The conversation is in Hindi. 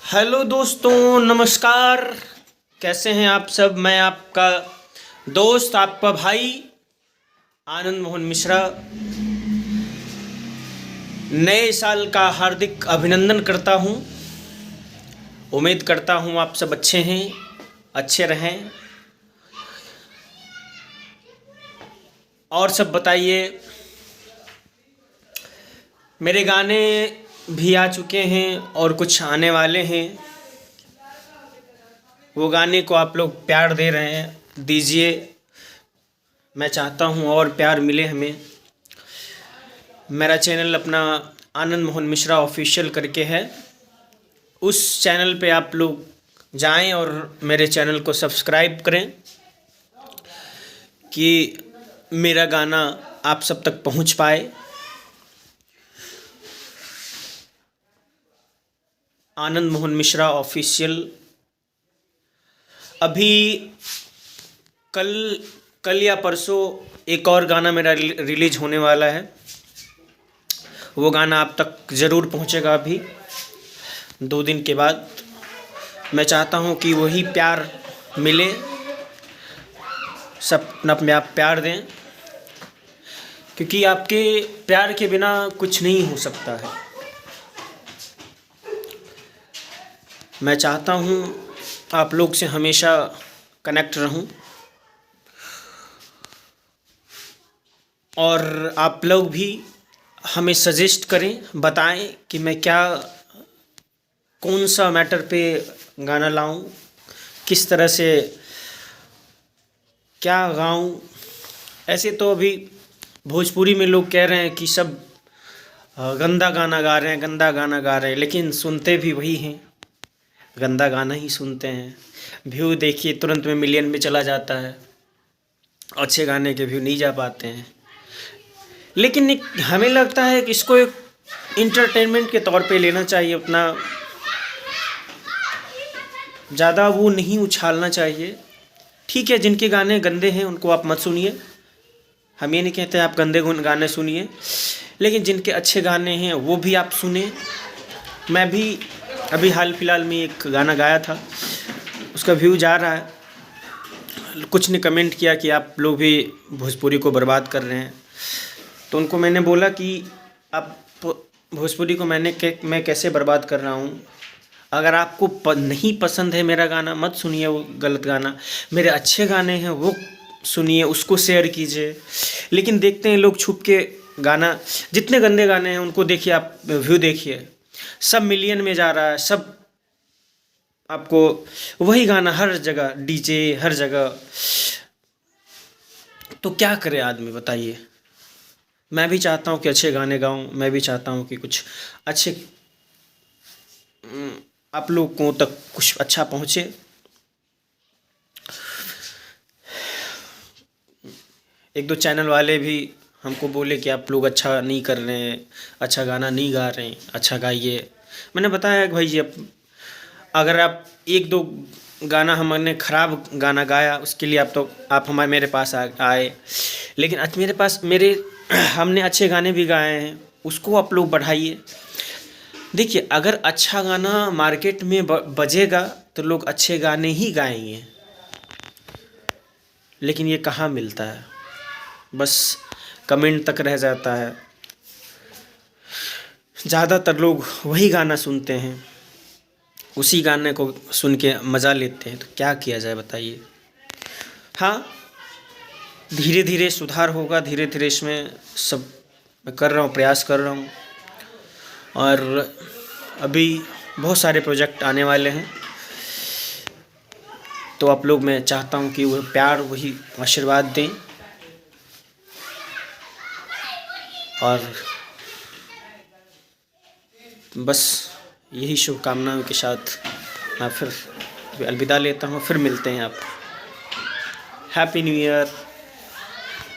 हेलो दोस्तों, नमस्कार। कैसे हैं आप सब। मैं आपका दोस्त, आपका भाई आनंद मोहन मिश्रा नए साल का हार्दिक अभिनंदन करता हूं। उम्मीद करता हूं आप सब अच्छे हैं, अच्छे रहें। और सब बताइए। मेरे गाने भी आ चुके हैं और कुछ आने वाले हैं। वो गाने को आप लोग प्यार दे रहे हैं, दीजिए। मैं चाहता हूँ और प्यार मिले हमें। मेरा चैनल अपना आनंद मोहन मिश्रा ऑफिशियल करके है। उस चैनल पे आप लोग जाएं और मेरे चैनल को सब्सक्राइब करें कि मेरा गाना आप सब तक पहुंच पाए। आनंद मोहन मिश्रा ऑफिशियल। अभी कल या परसों एक और गाना मेरा रिलीज होने वाला है। वो गाना आप तक ज़रूर पहुंचेगा। अभी 2 दिन के बाद मैं चाहता हूं कि वही प्यार मिले, सब अपने आप प्यार दें, क्योंकि आपके प्यार के बिना कुछ नहीं हो सकता है। मैं चाहता हूं आप लोग से हमेशा कनेक्ट रहूं और आप लोग भी हमें सजेस्ट करें, बताएं कि मैं कौन सा मैटर पे गाना लाऊं, किस तरह से क्या गाऊं। ऐसे तो अभी भोजपुरी में लोग कह रहे हैं कि सब गंदा गाना गा रहे हैं, गंदा गाना गा रहे हैं, लेकिन सुनते भी वही हैं, गंदा गाना ही सुनते हैं। व्यू देखिए तुरंत में मिलियन में चला जाता है, अच्छे गाने के व्यू नहीं जा पाते हैं। लेकिन हमें लगता है कि इसको एक इंटरटेनमेंट के तौर पे लेना चाहिए, उतना ज़्यादा वो नहीं उछालना चाहिए। ठीक है, जिनके गाने गंदे हैं उनको आप मत सुनिए, हम ये नहीं कहते आप गंदे गाने सुनिए, लेकिन जिनके अच्छे गाने हैं वो भी आप सुने। मैं भी अभी हाल फिलहाल में एक गाना गाया था, उसका व्यू जा रहा है। कुछ ने कमेंट किया कि आप लोग भी भोजपुरी को बर्बाद कर रहे हैं, तो उनको मैंने बोला कि आप भोजपुरी को मैं कैसे बर्बाद कर रहा हूँ। अगर आपको नहीं पसंद है मेरा गाना, मत सुनिए वो गलत गाना। मेरे अच्छे गाने हैं वो सुनिए, उसको शेयर कीजिए। लेकिन देखते हैं लोग छुप के गाना, जितने गंदे गाने हैं उनको देखिए, आप व्यू देखिए, सब मिलियन में जा रहा है, सब आपको वही गाना हर जगह, डीजे हर जगह। तो क्या करे आदमी, बताइए। मैं भी चाहता हूँ कि अच्छे गाने गाऊं, मैं भी चाहता हूँ कि कुछ अच्छे आप लोगों तक कुछ अच्छा पहुँचे। एक दो चैनल वाले भी हमको बोले कि आप लोग अच्छा नहीं कर रहे हैं, अच्छा गाना नहीं गा रहे हैं, अच्छा गाइए। मैंने बताया कि भाई अगर आप एक दो गाना हमने ख़राब गाना गाया, उसके लिए आप मेरे पास आए, लेकिन हमने अच्छे गाने भी गाए हैं, उसको आप लोग बढ़ाइए। देखिए, अगर अच्छा गाना मार्केट में बजेगा तो लोग अच्छे गाने ही गाएंगे, लेकिन ये कहाँ मिलता है, बस कमेंट तक रह जाता है। ज़्यादातर लोग वही गाना सुनते हैं, उसी गाने को सुन के मज़ा लेते हैं। तो क्या किया जाए, बताइए। हाँ, धीरे धीरे सुधार होगा, धीरे धीरे इसमें सब मैं कर रहा हूँ, प्रयास कर रहा हूँ। और अभी बहुत सारे प्रोजेक्ट आने वाले हैं, तो आप लोग, मैं चाहता हूँ कि वह प्यार, वही आशीर्वाद दें। और बस यही शुभकामनाओं के साथ मैं फिर अलविदा लेता हूँ। फिर मिलते हैं आप। Happy new year.